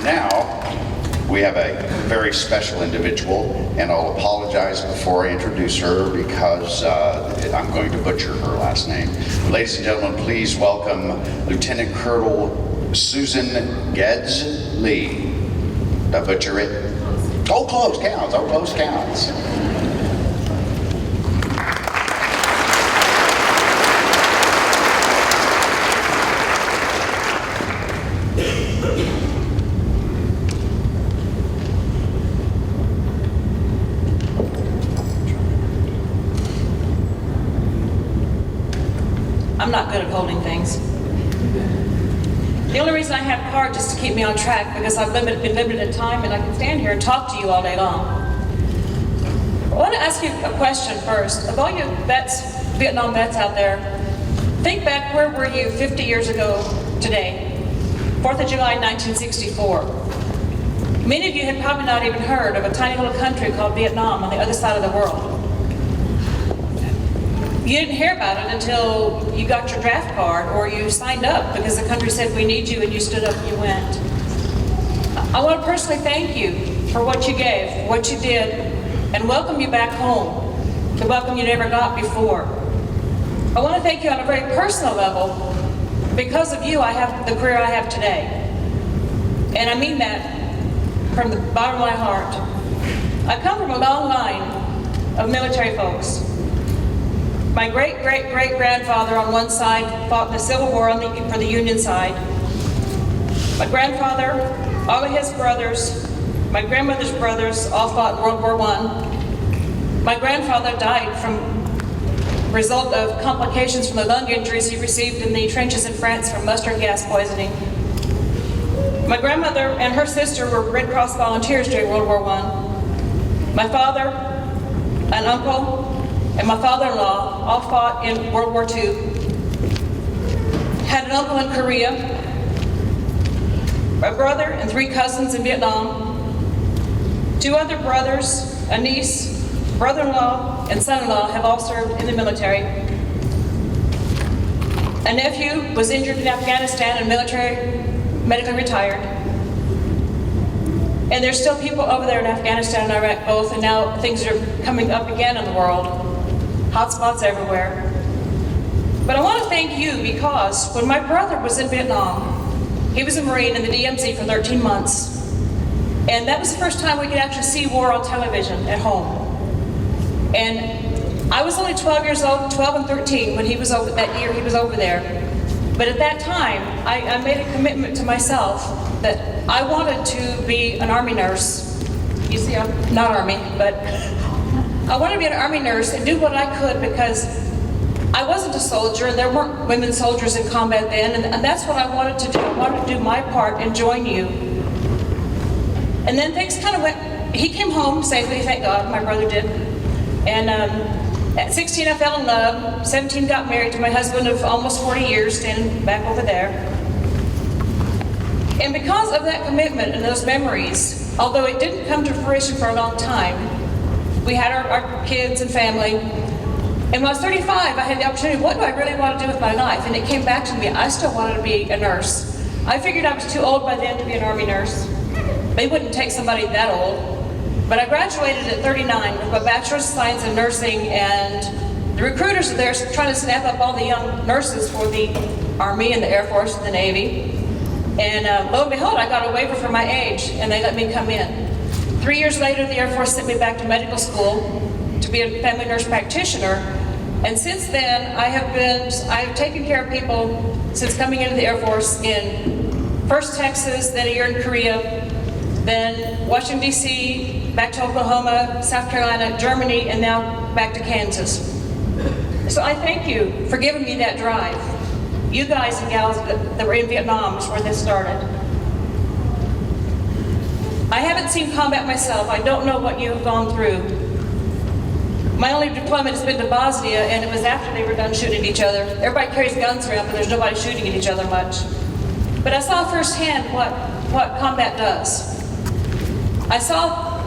And now, we have a very special individual, and I'll apologize before I introduce her because I'm going to butcher her last name. Ladies and gentlemen, please welcome Lieutenant Colonel Susan Geddes Lee. Did I butcher it? Oh, close counts. Oh, close counts. I'm not good at holding things. The only reason I have cards is to keep me on track because I've been limited in time and I can stand here and talk to you all day long. I want to ask you a question first. Of all you vets, Vietnam vets out there, think back, where were you 50 years ago today? 4th of July, 1964. Many of you had probably not even heard of a tiny little country called Vietnam on the other side of the world. You didn't hear about it until you got your draft card or you signed up because the country said, we need you, and you stood up and you went. I want to personally thank you for what you gave, what you did, and welcome you back home, the welcome you never got before. I want to thank you on a very personal level. Because of you, I have the career I have today. And I mean that from the bottom of my heart. I come from a long line of military folks. My great-great-great-grandfather on one side fought in the Civil War for the Union side. My grandfather, all of his brothers, my grandmother's brothers all fought in World War I. My grandfather died from result of complications from the lung injuries he received in the trenches in France from mustard gas poisoning. My grandmother and her sister were Red Cross volunteers during World War I. My father, an uncle, and my father-in-law all fought in World War II. Had an uncle in Korea, a brother and 3 cousins in Vietnam, 2 other brothers, a niece, brother-in-law, and son-in-law have all served in the military. A nephew was injured in Afghanistan and medically retired. And there's still people over there in Afghanistan and Iraq both, and now things are coming up again in the world. Hotspots everywhere. But I want to thank you because when my brother was in Vietnam, he was a Marine in the DMZ for 13 months. And that was the first time we could actually see war on television at home. And I was only 12 years old, 12 and 13 when he was over, that year he was over there. But at that time, I made a commitment to myself that I wanted to be an Army nurse. You see, I'm not Army, but I wanted to be an Army nurse and do what I could because I wasn't a soldier and there weren't women soldiers in combat then, and that's what I wanted to do. I wanted to do my part and join you. And then things kind of went, he came home safely, thank God, my brother did. And at 16 I fell in love, 17 got married to my husband of almost 40 years, standing back over there. And because of that commitment and those memories, although it didn't come to fruition for a long time, we had our kids and family. And when I was 35, I had the opportunity, what do I really want to do with my life? And it came back to me, I still wanted to be a nurse. I figured I was too old by then to be an Army nurse. They wouldn't take somebody that old. But I graduated at 39 with my Bachelor's of Science in Nursing, and the recruiters are there trying to snap up all the young nurses for the Army and the Air Force and the Navy. And lo and behold, I got a waiver for my age, and they let me come in. 3 years later, the Air Force sent me back to medical school to be a family nurse practitioner. And since then, I have taken care of people since coming into the Air Force in first Texas, then a year in Korea, then Washington, D.C., back to Oklahoma, South Carolina, Germany, and now back to Kansas. So I thank you for giving me that drive. You guys and gals that were in Vietnam is where this started. I haven't seen combat myself. I don't know what you have gone through. My only deployment has been to Bosnia, and it was after they were done shooting at each other. Everybody carries guns around, but there's nobody shooting at each other much. But I saw firsthand what combat does. I saw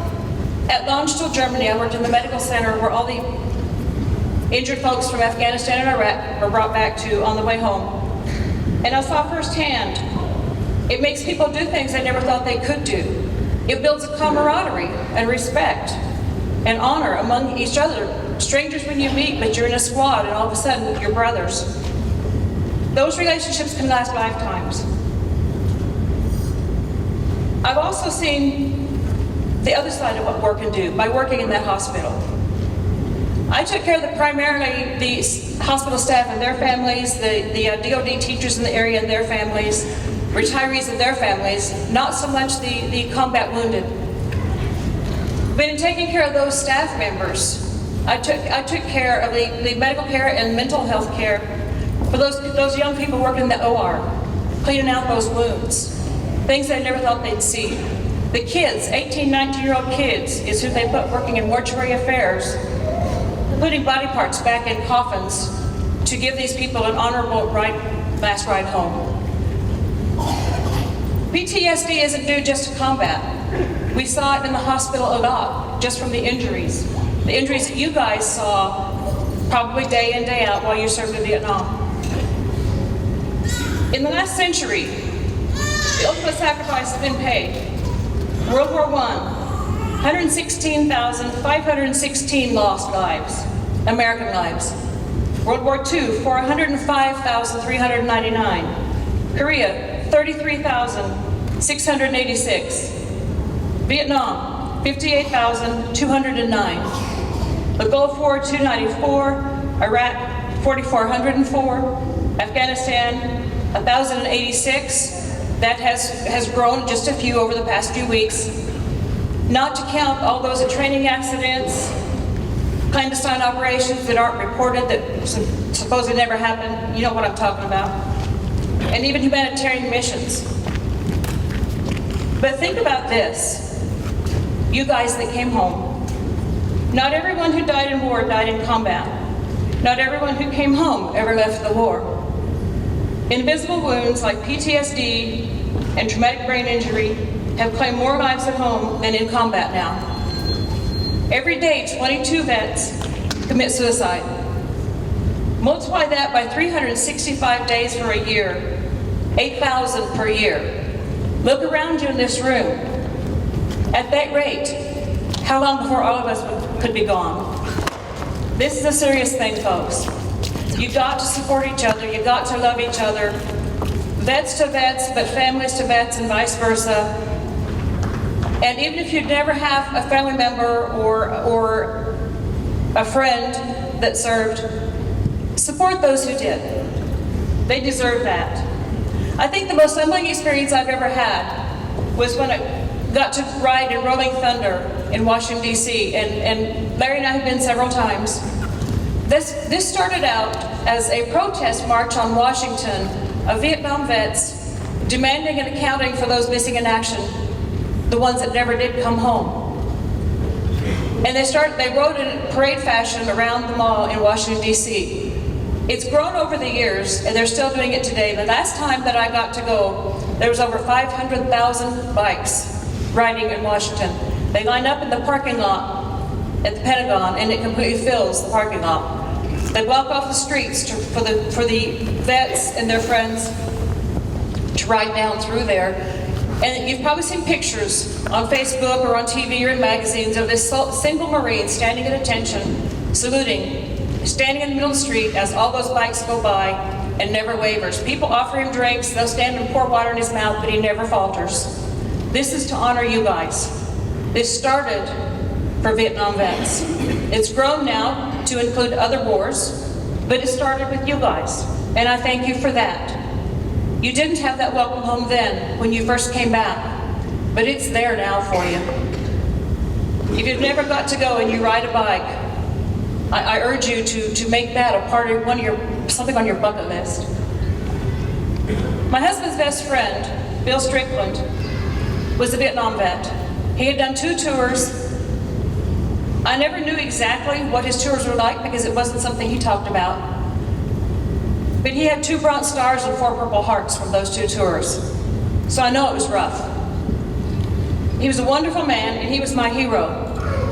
at Landstuhl, Germany, I worked in the medical center where all the injured folks from Afghanistan and Iraq were brought back to on the way home. And I saw firsthand It makes people do things they never thought they could do. It builds a camaraderie and respect and honor among each other. Strangers when you meet, but you're in a squad and all of a sudden you're brothers. Those relationships can last lifetimes. I've also seen the other side of what work can do by working in that hospital. I took care of primarily the hospital staff and their families, the DOD teachers in the area and their families, retirees and their families, not so much the combat wounded. But in taking care of those staff members, I took care of the medical care and mental health care for those young people working in the OR, cleaning out those wounds, things they never thought they'd see. The kids, 18, 19-year-old kids, is who they put working in mortuary affairs, putting body parts back in coffins to give these people an honorable last ride home. PTSD isn't due just to combat. We saw it in the hospital a lot, just from the injuries. The injuries that you guys saw probably day in, day out while you served in Vietnam. In the last century, the ultimate sacrifice has been paid. World War I, 116,516 lost lives, American lives. World War II, 405,399. Korea, 33,686. Vietnam, 58,209. The Gulf War, 294. Iraq, 4,404. Afghanistan, 1,086. That has grown just a few over the past few weeks. Not to count all those training accidents, clandestine operations that aren't reported, that supposedly never happened. You know what I'm talking about. And even humanitarian missions. But think about this, you guys that came home. Not everyone who died in war died in combat. Not everyone who came home ever left the war. Invisible wounds like PTSD and traumatic brain injury have claimed more lives at home than in combat now. Every day, 22 vets commit suicide. Multiply that by 365 days for a year, 8,000 per year. Look around you in this room. At that rate, how long before all of us could be gone? This is a serious thing, folks. You've got to support each other. You've got to love each other. Vets to vets, but families to vets and vice versa. And even if you never have a family member or a friend that served, support those who did. They deserve that. I think the most humbling experience I've ever had was when I got to ride in Rolling Thunder in Washington, D.C., and Larry and I have been several times. This started out as a protest march on Washington of Vietnam vets demanding an accounting for those missing in action, the ones that never did come home. And they rode in parade fashion around the mall in Washington, D.C. It's grown over the years, and they're still doing it today. The last time that I got to go, there was over 500,000 bikes riding in Washington. They line up in the parking lot at the Pentagon, and it completely fills the parking lot. They block off the streets for the vets and their friends to ride down through there. And you've probably seen pictures on Facebook or on TV or in magazines of this single Marine standing at attention, saluting, standing in the middle of the street as all those bikes go by and never wavers. People offer him drinks, they'll stand and pour water in his mouth, but he never falters. This is to honor you guys. This started for Vietnam vets. It's grown now to include other wars, but it started with you guys, and I thank you for that. You didn't have that welcome home then when you first came back, but it's there now for you. If you've never got to go and you ride a bike, I urge you to make that a part of something on your bucket list. My husband's best friend, Bill Strickland, was a Vietnam vet. He had done 2 tours. I never knew exactly what his tours were like because it wasn't something he talked about. But he had 2 Bronze Stars and 4 Purple Hearts from those 2 tours. So I know it was rough. He was a wonderful man, and he was my hero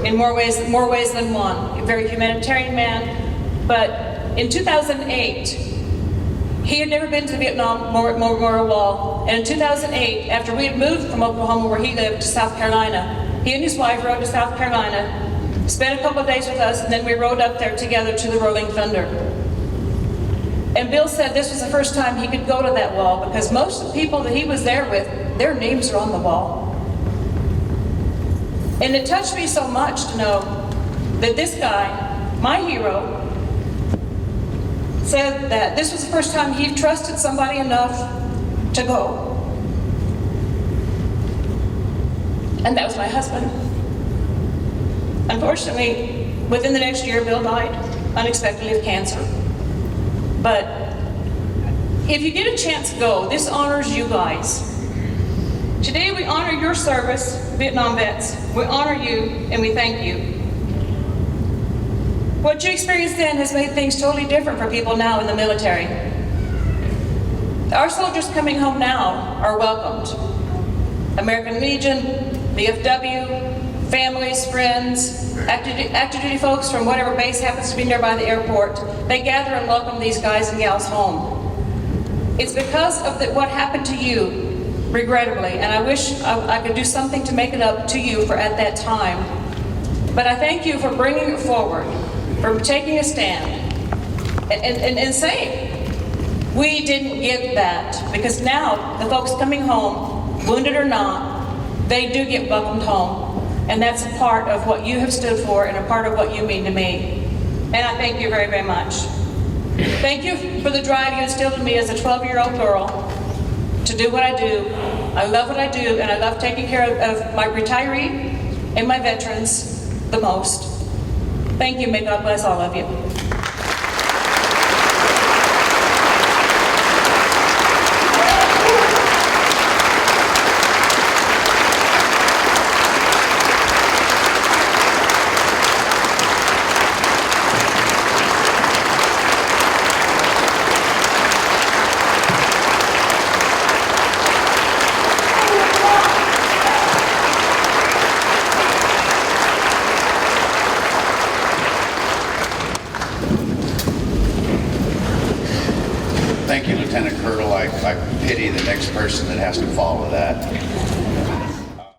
in more ways than one. A very humanitarian man. But in 2008, he had never been to the Vietnam Memorial Wall. wall. And in 2008, after we had moved from Oklahoma where he lived to South Carolina, he and his wife rode to South Carolina, spent a couple of days with us, and then we rode up there together to the Rolling Thunder. And Bill said this was the first time he could go to that wall because most of the people that he was there with, their names are on the wall. And it touched me so much to know that this guy, my hero, said that this was the first time he trusted somebody enough to go. And that was my husband. Unfortunately, within the next year, Bill died unexpectedly of cancer. But if you get a chance to go, this honors you guys. Today we honor your service, Vietnam vets. We honor you and we thank you. What you experienced then has made things totally different for people now in the military. Our soldiers coming home now are welcomed. American Legion, VFW, families, friends, active duty folks from whatever base happens to be nearby the airport, they gather and welcome these guys and gals home. It's because of what happened to you, regrettably, and I wish I could do something to make it up to you for at that time. But I thank you for bringing it forward, for taking a stand, and saying, we didn't get that, because now the folks coming home, wounded or not, they do get welcomed home. And that's a part of what you have stood for and a part of what you mean to me. And I thank you very, very much. Thank you for the drive you instilled in me as a 12-year-old girl to do what I do. I love what I do, and I love taking care of my retiree and my veterans the most. Thank you. May God bless all of you. Thank you, Lieutenant Colonel. I pity the next person that has to follow that.